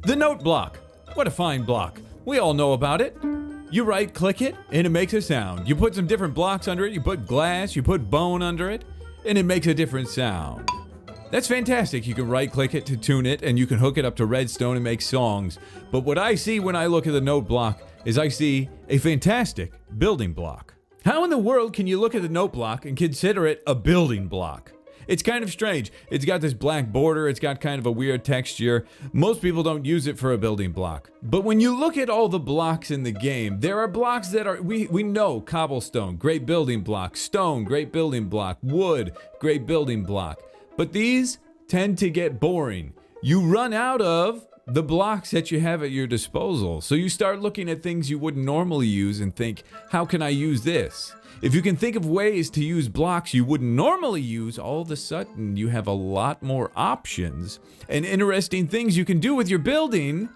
The Noteblock. What a fine block. We all know about it. You right-click it, and it makes a sound. You put some different blocks under it, you put glass, you put bone under it, and it makes a different sound. That's fantastic. You can right-click it to tune it, and you can hook it up to Redstone and make songs. But what I see when I look at the Noteblock is I see a fantastic building block. How in the world can you look at the Noteblock and consider it a building block? It's kind of strange. It's got this black border. It's got kind of a weird texture. Most people don't use it for a building block. But when you look at all the blocks in the game, there are blocks that are, we know cobblestone, great building block, stone, great building block, wood, great building block. But these tend to get boring. You run out of the blocks that you have at your disposal. So you start looking at things you wouldn't normally use and think, how can I use this? If you can think of ways to use blocks you wouldn't normally use, all of a sudden you have a lot more options and interesting things you can do with your building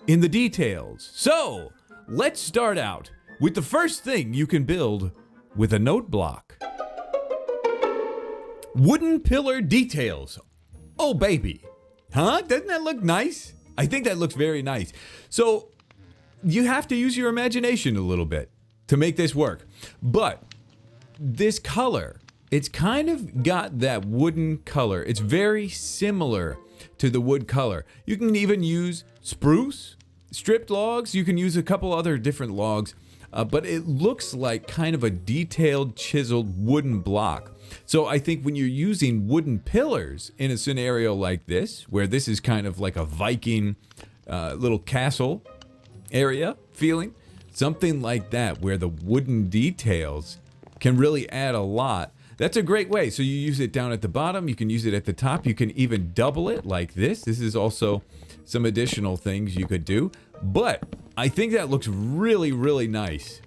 in the details. So let's start out with the first thing you can build with a note block. Wooden pillar details. Oh baby. Huh? Doesn't that look nice? I think that looks very nice. So you have to use your imagination a little bit to make this work. But this color, it's kind of got that wooden color. It's very similar to the wood color. You can even use spruce, stripped logs. You can use a couple other different logs, but it looks like kind of a detailed, chiseled wooden block. So I think when you're using wooden pillars in a scenario like this, where this is kind of like a Viking little castle area feeling, something like that, where the wooden details can really add a lot. That's a great way. So you use it down at the bottom, you can use it at the top, you can even double it like this. This is also some additional things you could do, but I think that looks really, really nice.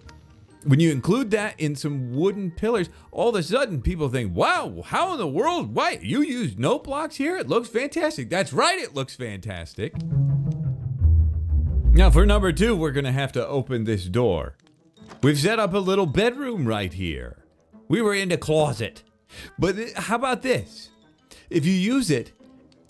When you include that in some wooden pillars, all of a sudden people think, wow, how in the world, why, you use note blocks here? It looks fantastic. That's right, it looks fantastic. Now for number 2, we're gonna have to open this door. We've set up a little bedroom right here. We were in the closet. But how about this? If you use it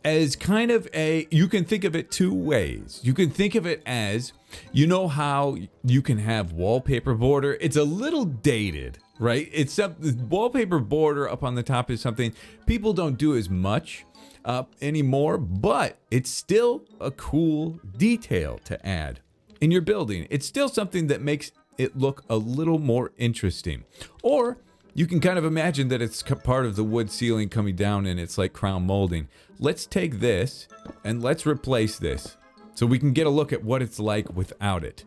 as kind of you can think of it 2 ways. You can think of it as, you know how you can have wallpaper border? It's a little dated, right? It's the wallpaper border up on the top is something people don't do as much anymore, but it's still a cool detail to add in your building. It's still something that makes it look a little more interesting. Or you can kind of imagine that it's part of the wood ceiling coming down and it's like crown molding. Let's take this and let's replace this so we can get a look at what it's like without it.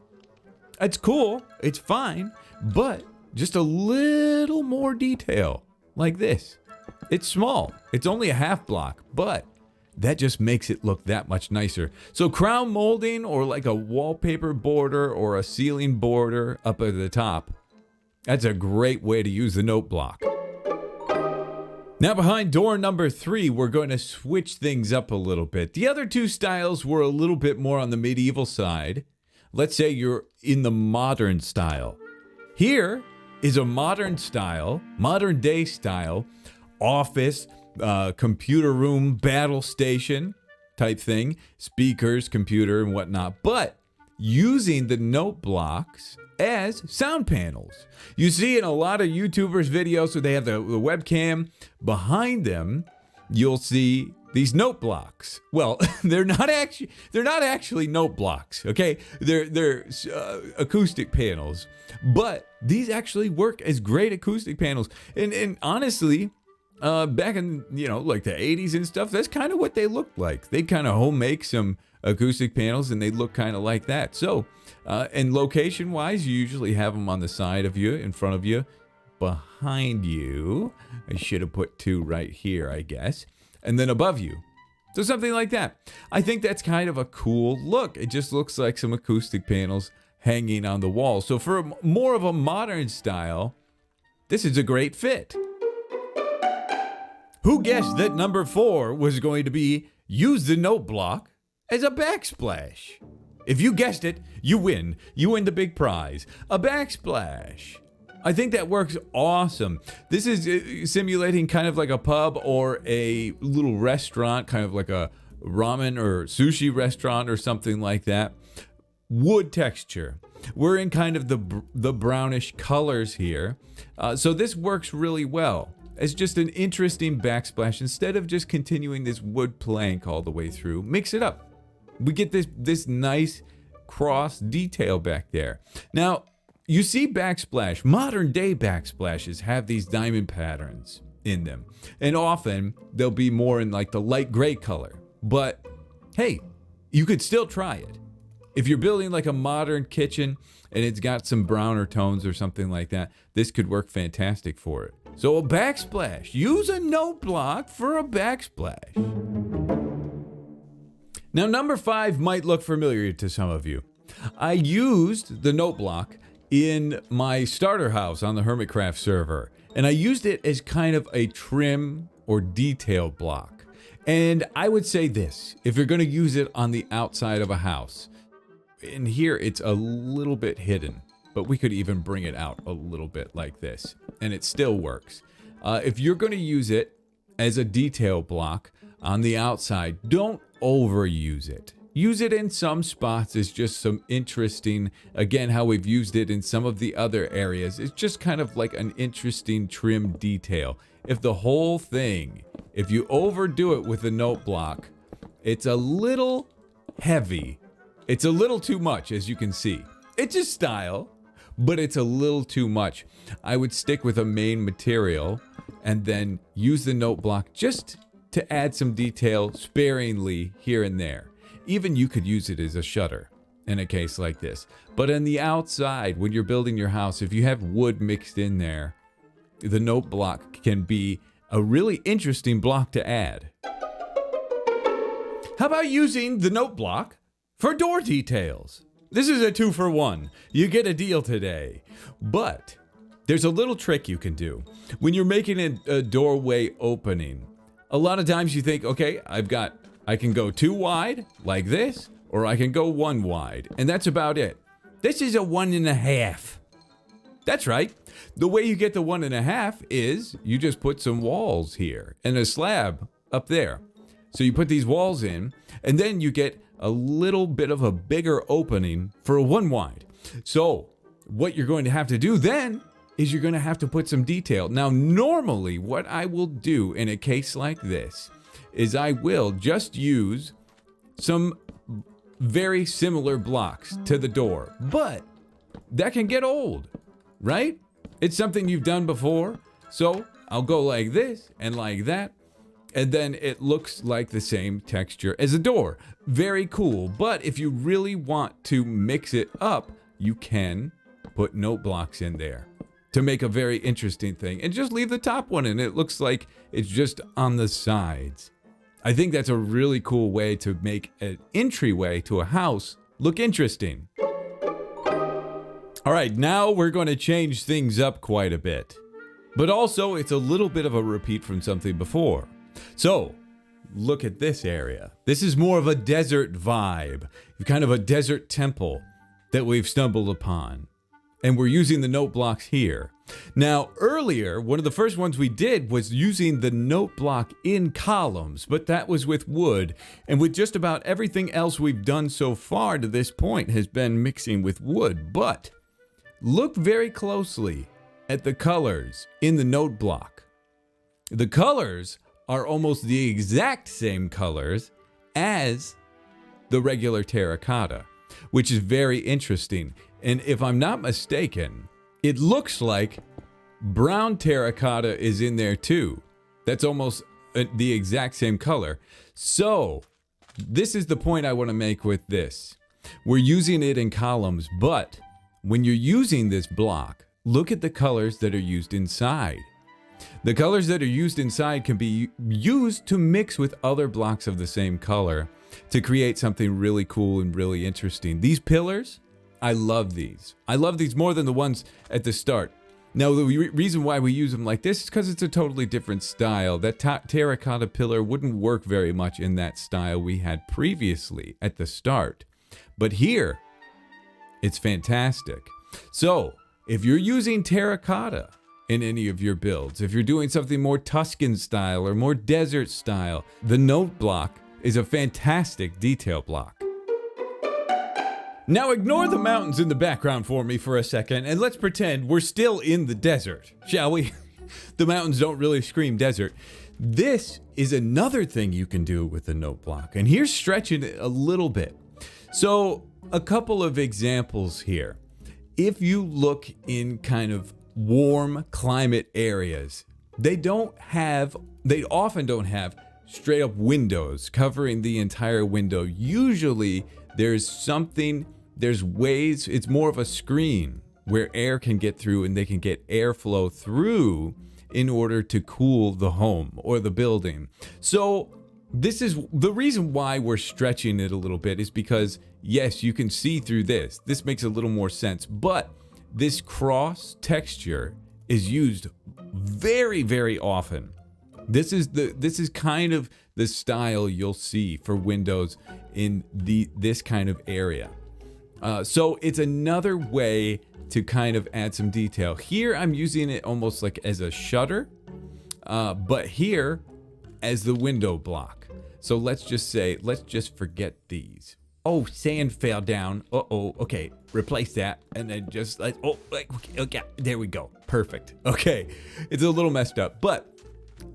It's cool, it's fine, but just a little more detail like this. It's small, it's only a half block, but that just makes it look that much nicer. So crown molding or like a wallpaper border or a ceiling border up at the top, that's a great way to use the note block. Now behind door number 3, we're going to switch things up a little bit. The other 2 styles were a little bit more on the medieval side. Let's say you're in the modern style. Here is a modern style, modern day style, office, computer room, battle station type thing, speakers, computer and whatnot, but using the note blocks as sound panels. You see in a lot of YouTubers videos where they have the webcam behind them, you'll see these note blocks. Well, they're not actually note blocks, okay? They're acoustic panels, but these actually work as great acoustic panels. And honestly, back in, like the 80s and stuff, that's kind of what they looked like. They kind of home make some acoustic panels and they look kind of like that. So, and location wise, you usually have them on the side of you, in front of you, behind you. I should have put 2 right here, I guess. And then above you. So something like that. I think that's kind of a cool look. It just looks like some acoustic panels hanging on the wall. So for more of a modern style, this is a great fit. Who guessed that number 4 was going to be use the note block as a backsplash? If you guessed it, you win. You win the big prize, a backsplash. I think that works awesome. This is simulating kind of like a pub or a little restaurant, kind of like a ramen or sushi restaurant or something like that. Wood texture. We're in kind of the brownish colors here. So this works really well. It's just an interesting backsplash. Instead of just continuing this wood plank all the way through, mix it up. We get this nice cross detail back there. Now, you see backsplash, modern day backsplashes have these diamond patterns in them. And often they'll be more in like the light gray color. But hey, you could still try it. If you're building like a modern kitchen and it's got some browner tones or something like that, this could work fantastic for it. So a backsplash, use a Noteblock for a backsplash. Now, number 5 might look familiar to some of you. I used the Noteblock in my starter house on the Hermitcraft server, and I used it as kind of a trim or detail block. And I would say this, if you're going to use it on the outside of a house, in here it's a little bit hidden, but we could even bring it out a little bit like this, and it still works. If you're going to use it as a detail block on the outside, don't overuse it. Use it in some spots as just some interesting, again, how we've used it in some of the other areas. It's just kind of like an interesting trim detail. If the whole thing, if you overdo it with a Noteblock, it's a little heavy. It's a little too much, as you can see. It's a style, but it's a little too much. I would stick with a main material and then use the Noteblock just to add some detail sparingly here and there. Even you could use it as a shutter in a case like this. But on the outside, when you're building your house, if you have wood mixed in there, the Noteblock can be a really interesting block to add. How about using the Noteblock for door details? This is a 2-for-1. You get a deal today. But there's a little trick you can do. When you're making a doorway opening, a lot of times you think, okay, I can go 2 wide like this, or I can go 1 wide, and that's about it. This is a 1.5. That's right. The way you get the 1.5 is you just put some walls here and a slab up there. So you put these walls in, and then you get a little bit of a bigger opening for a 1 wide. So what you're going to have to do then is you're going to have to put some detail. Now, normally what I will do in a case like this is I will just use some very similar blocks to the door, but that can get old, right? It's something you've done before. So I'll go like this and like that, and then it looks like the same texture as a door. Very cool. But if you really want to mix it up, you can put Noteblock in there to make a very interesting thing, and just leave the top one in. It looks like it's just on the sides. I think that's a really cool way to make an entryway to a house look interesting. All right, now we're going to change things up quite a bit. But also, it's a little bit of a repeat from something before. So, look at this area. This is more of a desert vibe, kind of a desert temple that we've stumbled upon. And we're using the Noteblock here. Now, earlier, one of the first ones we did was using the Noteblock in columns, but that was with wood. And with just about everything else we've done so far to this point has been mixing with wood. But look very closely at the colors in the Noteblock. The colors are almost the exact same colors as the regular terracotta, which is very interesting. And if I'm not mistaken, it looks like brown terracotta is in there too. That's almost the exact same color. So this is the point I want to make with this. We're using it in columns, but when you're using this block, look at the colors that are used inside. The colors that are used inside can be used to mix with other blocks of the same color to create something really cool and really interesting. These pillars, I love these. I love these more than the ones at the start. Now, the reason why we use them like this is because it's a totally different style. That terracotta pillar wouldn't work very much in that style we had previously at the start. But here, it's fantastic. So, if you're using terracotta in any of your builds, if you're doing something more Tuscan style or more desert style, the Noteblock is a fantastic detail block. Now ignore the mountains in the background for me for a second, and let's pretend we're still in the desert, shall we? The mountains don't really scream desert. This is another thing you can do with the note block, and here's stretching it a little bit. So a couple of examples here. If you look in kind of warm climate areas, they often don't have straight up windows covering the entire window. Usually there's ways, it's more of a screen where air can get through and they can get airflow through in order to cool the home or the building. So this is the reason why we're stretching it a little bit, is because yes, you can see through this. This makes a little more sense, but this cross texture is used very, very often. This is kind of the style you'll see for windows in this kind of area. So it's another way to kind of add some detail. Here I'm using it almost like as a shutter, but here as the window block. So let's just forget these. Oh, sand fell down. Uh-oh. Okay, replace that. And then just like, okay, there we go. Perfect. Okay, it's a little messed up, but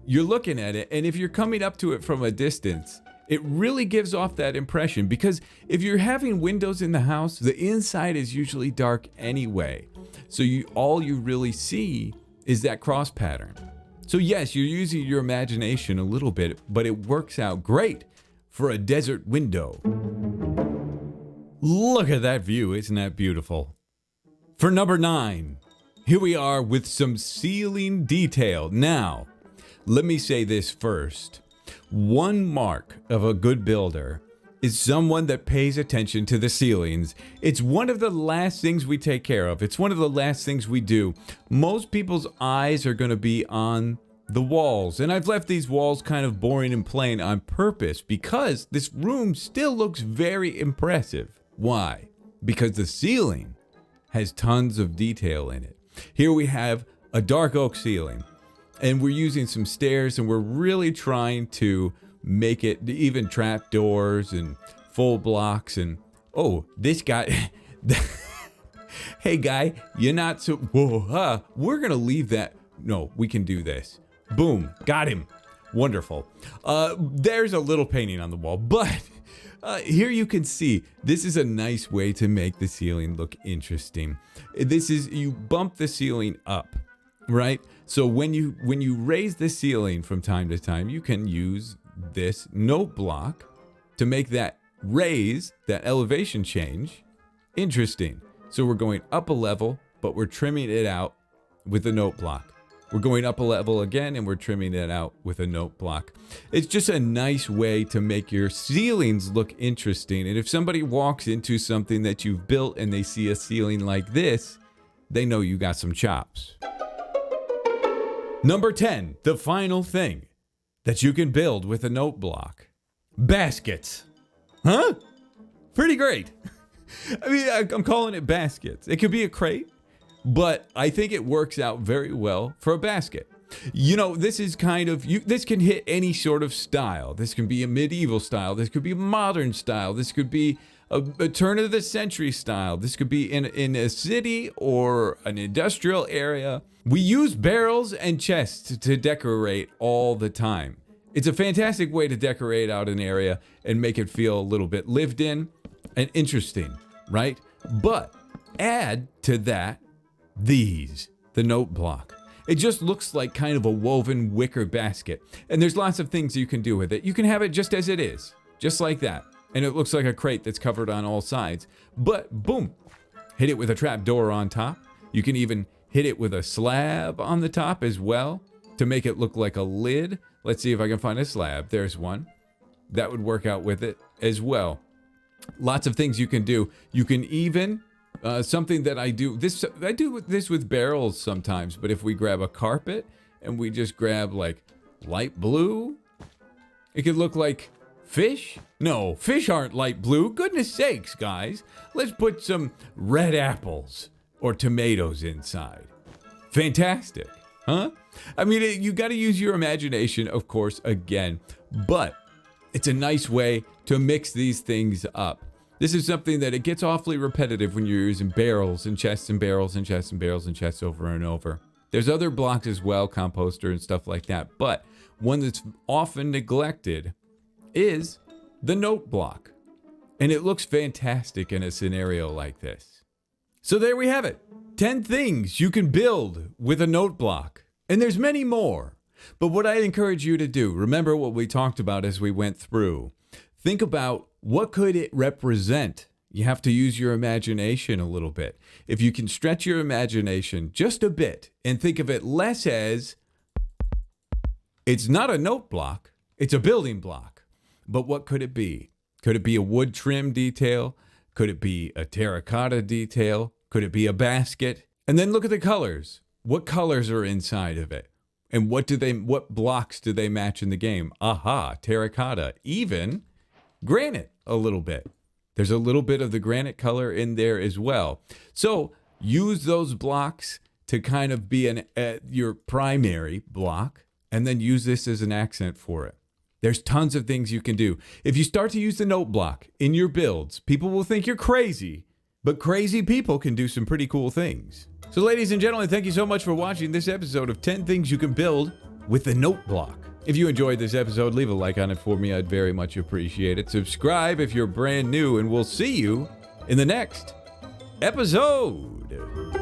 you're looking at it, and if you're coming up to it from a distance, it really gives off that impression, because if you're having windows in the house, the inside is usually dark anyway. So all you really see is that cross pattern. So yes, you're using your imagination a little bit, but it works out great for a desert window. Look at that view, isn't that beautiful? For number 9, here we are with some ceiling detail. Now, let me say this first. One mark of a good builder is someone that pays attention to the ceilings. It's one of the last things we take care of. It's one of the last things we do. Most people's eyes are going to be on the walls, and I've left these walls kind of boring and plain on purpose because this room still looks very impressive. Why? Because the ceiling has tons of detail in it. Here we have a dark oak ceiling, and we're using some stairs, and we're really trying to make it even trap doors and full blocks. And oh, this guy, hey guy, you're not so, whoa, we're gonna leave that. No, we can do this. Boom, got him. Wonderful. There's a little painting on the wall, but here you can see this is a nice way to make the ceiling look interesting. This is, you bump the ceiling up, right? So when you raise the ceiling from time to time, you can use this note block to make that raise, that elevation change, interesting. So we're going up a level, but we're trimming it out with the note block. We're going up a level again, and we're trimming it out with a note block. It's just a nice way to make your ceilings look interesting. And if somebody walks into something that you've built and they see a ceiling like this, they know you got some chops. Number 10, the final thing that you can build with a note block. Baskets. Huh? Pretty great. I mean, I'm calling it baskets. It could be a crate, but I think it works out very well for a basket. You know, this is kind of, this can hit any sort of style. This can be a medieval style. This could be a modern style. This could be a turn of the century style. This could be in a city or an industrial area. We use barrels and chests to decorate all the time. It's a fantastic way to decorate out an area and make it feel a little bit lived in and interesting, right? But add to that the note block. It just looks like kind of a woven wicker basket. And there's lots of things you can do with it. You can have it just as it is, just like that. And it looks like a crate that's covered on all sides. But boom, hit it with a trap door on top. You can even hit it with a slab on the top as well to make it look like a lid. Let's see if I can find a slab. There's one. That would work out with it as well. Lots of things you can do. You can even, something that I do this with barrels sometimes, but if we grab a carpet and we just grab like light blue, it could look like fish? No, fish aren't light blue. Goodness sakes, guys. Let's put some red apples or tomatoes inside. Fantastic, huh? I mean, you got to use your imagination, of course, again. But It's a nice way to mix these things up. This is something that it gets awfully repetitive when you're using barrels and chests and barrels and chests and barrels and chests over and over. There's other blocks as well, composter and stuff like that, but one that's often neglected is the note block. And it looks fantastic in a scenario like this. So there we have it. 10 things you can build with a note block. And there's many more. But what I encourage you to do, remember what we talked about as we went through. Think about what could it represent. You have to use your imagination a little bit. If you can stretch your imagination just a bit and think of it less as, it's not a note block, it's a building block. But what could it be? Could it be a wood trim detail? Could it be a terracotta detail? Could it be a basket? And then look at the colors. What colors are inside of it? And what blocks do they match in the game? Aha, terracotta, even granite a little bit. There's a little bit of the granite color in there as well. So use those blocks to kind of be your primary block, and then use this as an accent for it. There's tons of things you can do. If you start to use the note block in your builds, people will think you're crazy, but crazy people can do some pretty cool things. So ladies and gentlemen, thank you so much for watching this episode of 10 Things You Can Build with the Note Block. If you enjoyed this episode, leave a like on it for me. I'd very much appreciate it. Subscribe if you're brand new, and we'll see you in the next episode.